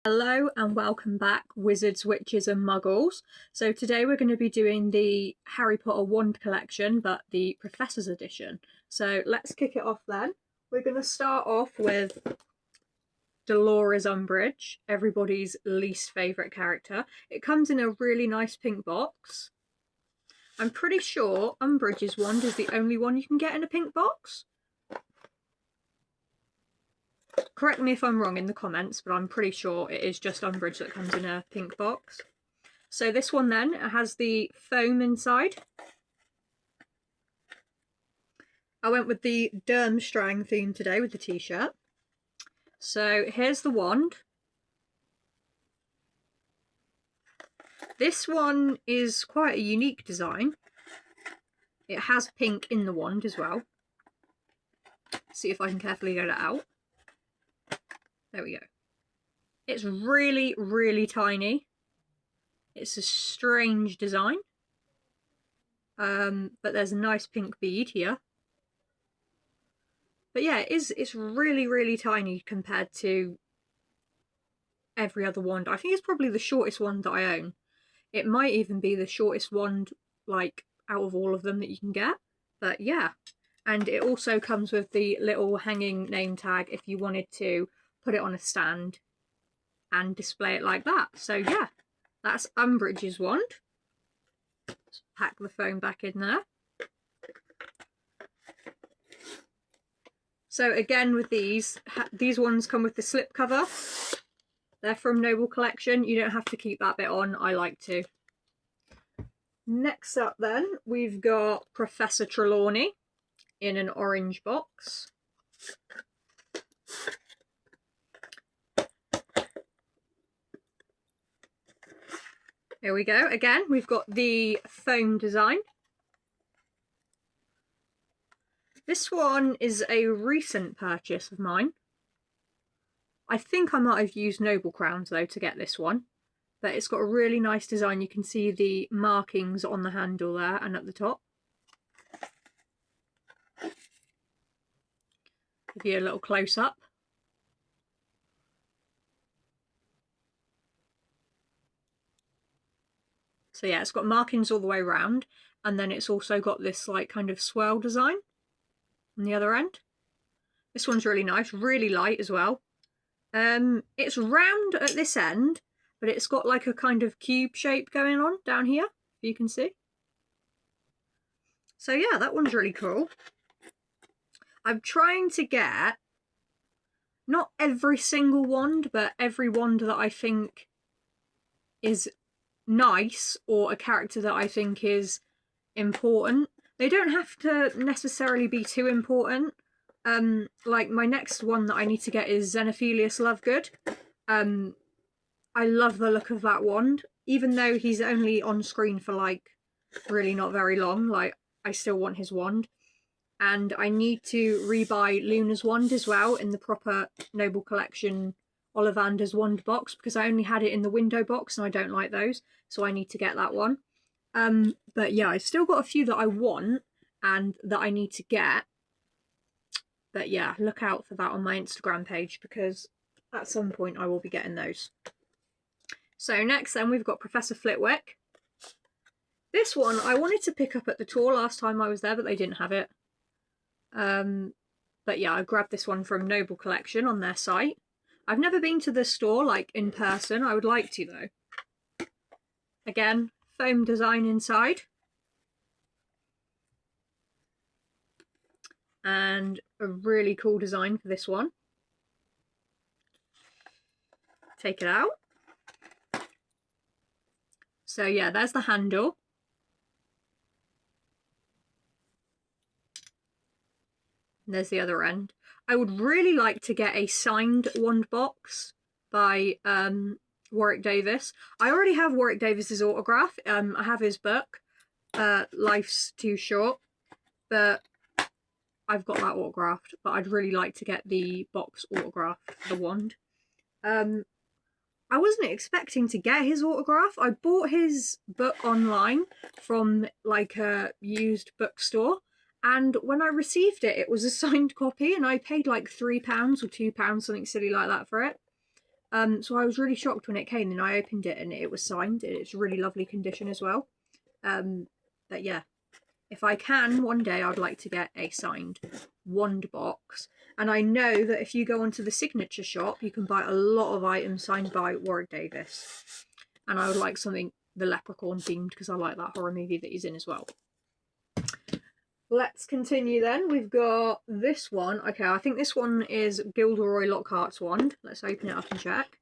Hello and welcome back, wizards, witches and muggles. So today we're going to be doing the Harry Potter wand collection, but the Professor's edition. So let's kick it off then. We're going to start off with Dolores Umbridge, everybody's least favourite character. It comes in a really nice pink box. I'm pretty sure Umbridge's wand is the only one you can get in a pink box. Correct me if I'm wrong in the comments, but I'm pretty sure it is just Umbridge that comes in a pink box. So this one then has the foam inside. I went with the Durmstrang theme today with the t-shirt. So here's the wand. This one is quite a unique design. It has pink in the wand as well. See if I can carefully get it out. There we go. It's really, really tiny. It's a strange design. But there's a nice pink bead here. But yeah, it's really, really tiny compared to every other wand. I think it's probably the shortest wand that I own. It might even be the shortest wand, like, out of all of them that you can get. But yeah. And it also comes with the little hanging name tag if you wanted to put it on a stand and display it like that. So yeah, that's Umbridge's wand. Let's pack the foam back in there. So again with these ones come with the slip cover. They're from Noble Collection. You don't have to keep that bit on. I like to. Next up then, we've got Professor Trelawney in an orange box. Here we go. Again, we've got the foam design. This one is a recent purchase of mine. I think I might have used Noble Crowns though to get this one. But it's got a really nice design. You can see the markings on the handle there and at the top. Give you a little close up. So yeah, it's got markings all the way around, and then it's also got this like kind of swirl design on the other end. This one's really nice, really light as well. It's round at this end, but it's got like a kind of cube shape going on down here, if you can see. So yeah, that one's really cool. I'm trying to get not every single wand, but every wand that I think is nice or a character that I think is important. They don't have to necessarily be too important. Like my next one that I need to get is Xenophilius Lovegood. I love the look of that wand, even though he's only on screen for like really not very long. Like I still want his wand. And I need to rebuy Luna's wand as well in the proper Noble Collection Ollivander's wand box, because I only had it in the window box and I don't like those, so I need to get that one. But yeah, I've still got a few that I want and that I need to get. But yeah, look out for that on my Instagram page, because at some point I will be getting those. So next then we've got Professor Flitwick. This one I wanted to pick up at the tour last time I was there, but they didn't have it. But yeah, I grabbed this one from Noble Collection on their site. I've never been to the store, like, in person. I would like to, though. Again, foam design inside. And a really cool design for this one. Take it out. So yeah, there's the handle. And there's the other end. I would really like to get a signed wand box by Warwick Davis. I already have Warwick Davis's autograph. I have his book, Life's Too Short, but I've got that autographed. But I'd really like to get the box autograph for the wand. I wasn't expecting to get his autograph. I bought his book online from like a used bookstore. And when I received it, it was a signed copy, and I paid like £3 or £2, something silly like that for it. So I was really shocked when it came, and I opened it and it was signed. It's really lovely condition as well. But yeah, if I can, one day I'd like to get a signed wand box. And I know that if you go onto the signature shop, you can buy a lot of items signed by Warwick Davis. And I would like something the Leprechaun themed, because I like that horror movie that he's in as well. Let's continue then. We've got this one. Okay, I think this one is Gilderoy Lockhart's wand. Let's open it up and check.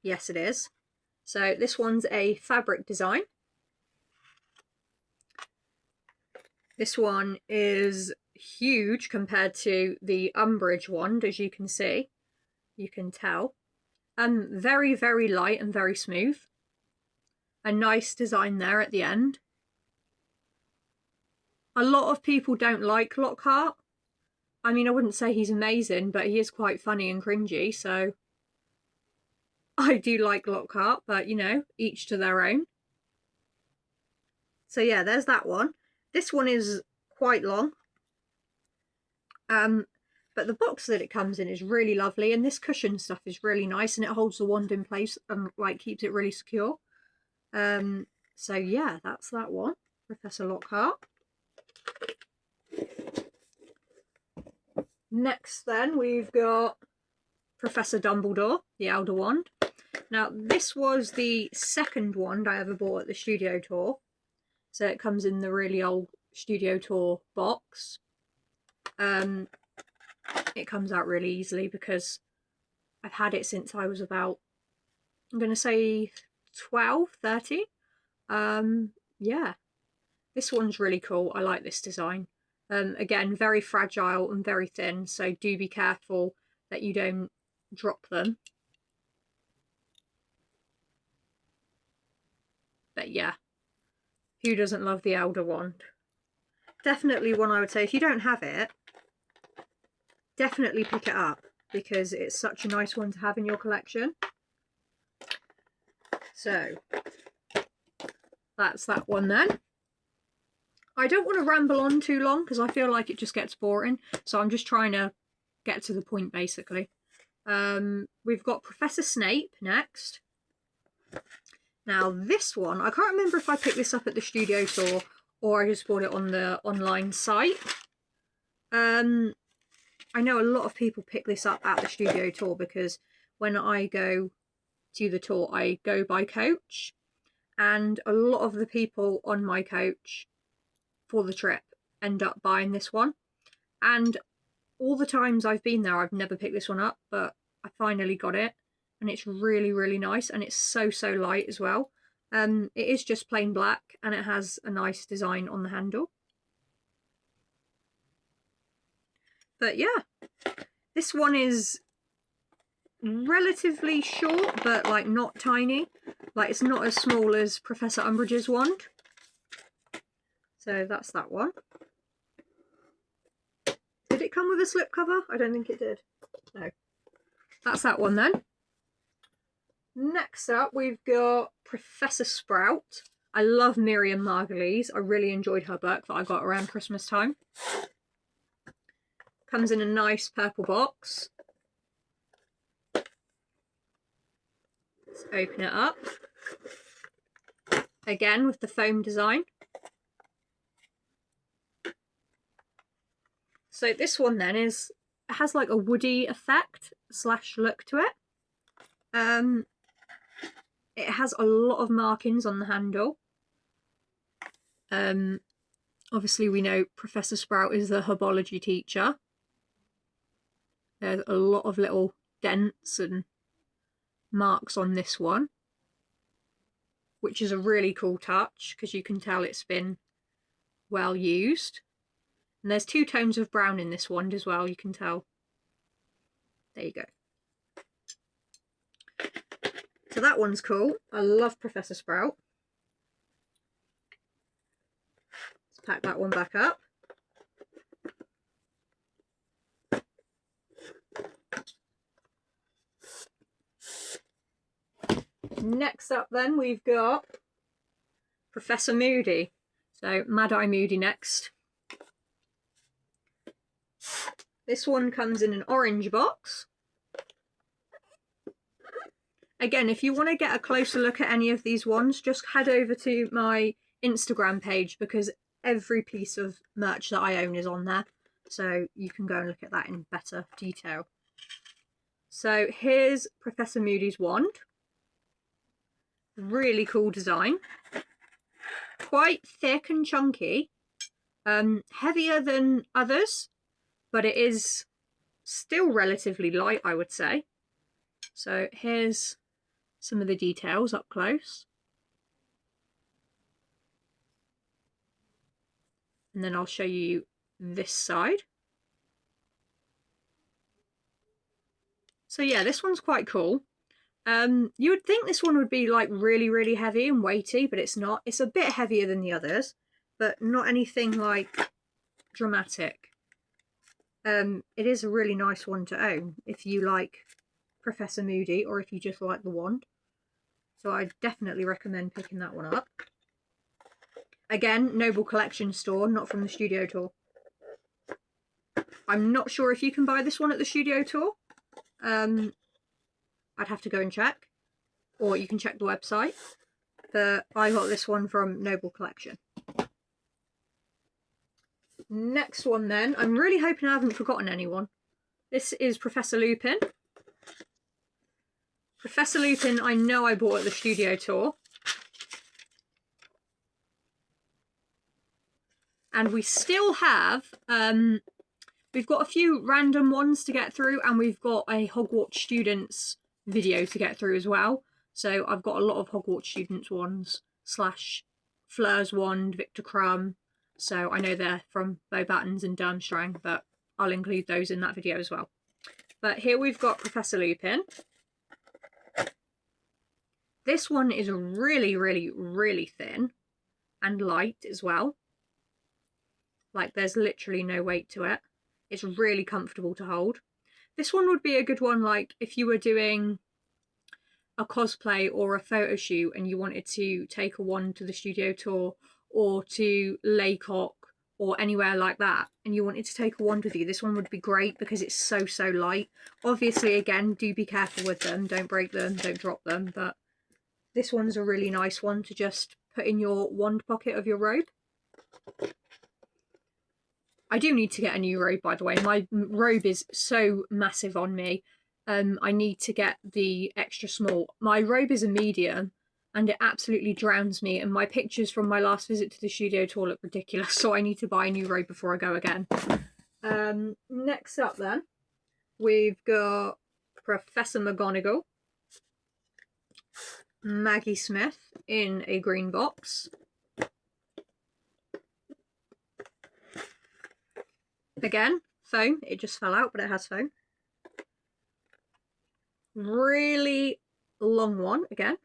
Yes, it is. So this one's a fabric design. This one is huge compared to the Umbridge wand, as you can see. You can tell. Very, very light and very smooth. A nice design there at the end. A lot of people don't like Lockhart. I mean, I wouldn't say he's amazing, but he is quite funny and cringy, so I do like Lockhart, but you know, each to their own. So yeah, there's that one. This one is quite long. But the box that it comes in is really lovely, and this cushion stuff is really nice, and it holds the wand in place and like keeps it really secure. So yeah, that's that one, Professor Lockhart. Next then we've got Professor Dumbledore, the Elder Wand. Now this was the second wand I ever bought at the studio tour. So it comes in the really old studio tour box. It comes out really easily because I've had it since I was about, I'm going to say 12, 30. Yeah, this one's really cool. I like this design. Again, very fragile and very thin, so do be careful that you don't drop them. But yeah, who doesn't love the Elder Wand? Definitely one I would say, if you don't have it, definitely pick it up, because it's such a nice one to have in your collection. So that's that one then. I don't want to ramble on too long because I feel like it just gets boring, so I'm just trying to get to the point basically. We've got Professor Snape next. Now this one, I can't remember if I picked this up at the studio tour or I just bought it on the online site. I know a lot of people pick this up at the studio tour because when I go to the tour, I go by coach, and a lot of the people on my coach for the trip end up buying this one. And all the times I've been there, I've never picked this one up, but I finally got it, and it's really, really nice, and it's so, so light as well. It is just plain black, and it has a nice design on the handle. But yeah, this one is relatively short, but like not tiny. Like it's not as small as Professor Umbridge's wand. So that's that one. Did it come with a slipcover? I don't think it did. No. That's that one then. Next up, we've got Professor Sprout. I love Miriam Margolyes. I really enjoyed her book that I got around Christmas time. Comes in a nice purple box. Let's open it up. Again with the foam design. So this one then it has like a woody effect / look to it. It has a lot of markings on the handle. Obviously we know Professor Sprout is the herbology teacher. There's a lot of little dents and marks on this one, which is a really cool touch because you can tell it's been well used. And there's 2 tones of brown in this wand as well, you can tell. There you go. So that one's cool. I love Professor Sprout. Let's pack that one back up. Next up then we've got Professor Moody. So Mad-Eye Moody next. This one comes in an orange box. Again, if you want to get a closer look at any of these ones, just head over to my Instagram page because every piece of merch that I own is on there. So you can go and look at that in better detail. So here's Professor Moody's wand. Really cool design. Quite thick and chunky. Heavier than others, but it is still relatively light, I would say. So here's some of the details up close. And then I'll show you this side. So yeah, this one's quite cool. You would think this one would be like really, really heavy and weighty, but it's not. It's a bit heavier than the others, but not anything like dramatic. It is a really nice one to own if you like Professor Moody or if you just like the wand. So I definitely recommend picking that one up. Again, Noble Collection store, not from the studio tour. I'm not sure if you can buy this one at the studio tour. I'd have to go and check, or you can check the website, but I got this one from Noble Collection. Next one then, I'm really hoping I haven't forgotten anyone. This is Professor Lupin. Professor Lupin I know I bought at the studio tour. And we still have, we've got a few random ones to get through, and we've got a Hogwarts Students video to get through as well. So I've got a lot of Hogwarts Students ones, / Fleur's wand, Victor Crumb. So I know they're from Beauxbatons and Durmstrang, but I'll include those in that video as well. But here we've got Professor Lupin. This one is really, really, really thin and light as well. Like there's literally no weight to it. It's really comfortable to hold. This one would be a good one like if you were doing a cosplay or a photo shoot and you wanted to take a wand to the studio tour or to Laycock or anywhere like that and you wanted to take a wand with you, this one would be great because it's so, so light. Obviously, again, do be careful with them. Don't break them, don't drop them. But this one's a really nice one to just put in your wand pocket of your robe. I do need to get a new robe, by the way. My robe is so massive on me. I need to get the extra small. My robe is a medium and it absolutely drowns me. And my pictures from my last visit to the studio tour look ridiculous. So I need to buy a new robe before I go again. Next up then, we've got Professor McGonagall. Maggie Smith in a green box. Again, foam. It just fell out, but it has foam. Really long one again.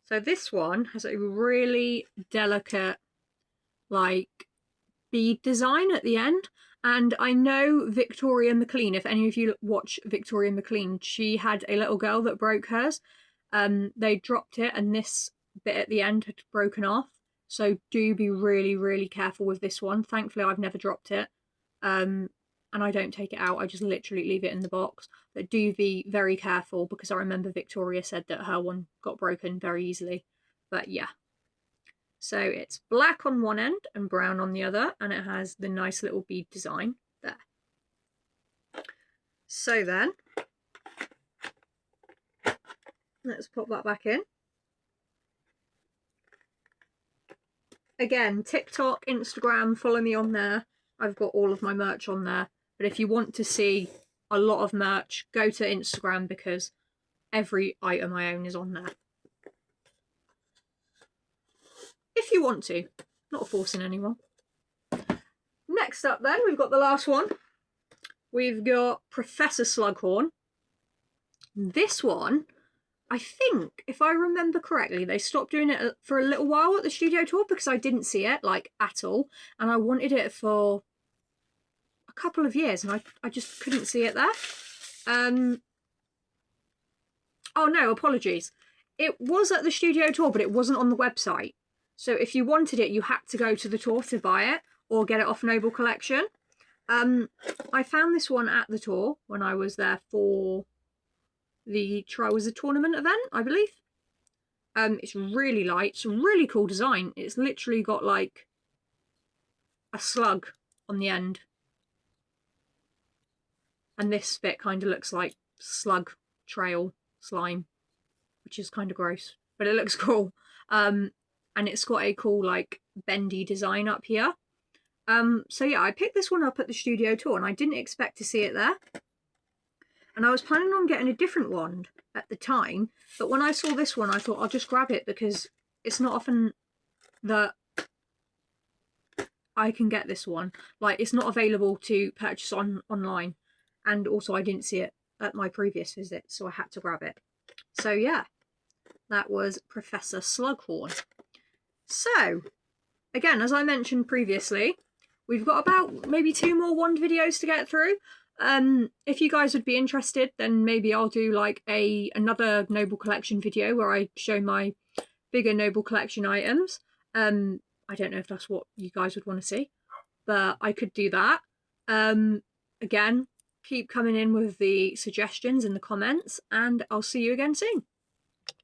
So this one has a really delicate, like, bead design at the end. And I know Victoria McLean, if any of you watch Victoria McLean, she had a little girl that broke hers. They dropped it and this bit at the end had broken off. So do be really, really careful with this one. Thankfully, I've never dropped it. And I don't take it out. I just literally leave it in the box. But do be very careful because I remember Victoria said that her one got broken very easily. But yeah. So it's black on one end and brown on the other. And it has the nice little bead design there. So then, let's pop that back in. Again, TikTok, Instagram, follow me on there. I've got all of my merch on there. But if you want to see a lot of merch, go to Instagram because every item I own is on there. If you want to. Not forcing anyone. Next up then, we've got the last one. We've got Professor Slughorn. This one, I think, if I remember correctly, they stopped doing it for a little while at the studio tour because I didn't see it, like, at all. And I wanted it for a couple of years and I just couldn't see it there. Oh no, apologies. It was at the studio tour, but it wasn't on the website. So if you wanted it, you had to go to the tour to buy it or get it off Noble Collection. I found this one at the tour when I was there for the Trials of Tournament event, I believe. It's really light. It's a really cool design. It's literally got like a slug on the end. And this bit kind of looks like slug trail slime, which is kind of gross, but it looks cool. And it's got a cool like bendy design up here. So yeah, I picked this one up at the studio tour and I didn't expect to see it there. And I was planning on getting a different wand at the time, but when I saw this one, I thought I'll just grab it because it's not often that I can get this one. Like, it's not available to purchase online. And also I didn't see it at my previous visit, so I had to grab it. So yeah, that was Professor Slughorn. So, again, as I mentioned previously, we've got about maybe 2 more wand videos to get through. If you guys would be interested, then maybe I'll do like another Noble Collection video where I show my bigger Noble Collection items. I don't know if that's what you guys would want to see, but I could do that. Again, keep coming in with the suggestions in the comments, and I'll see you again soon.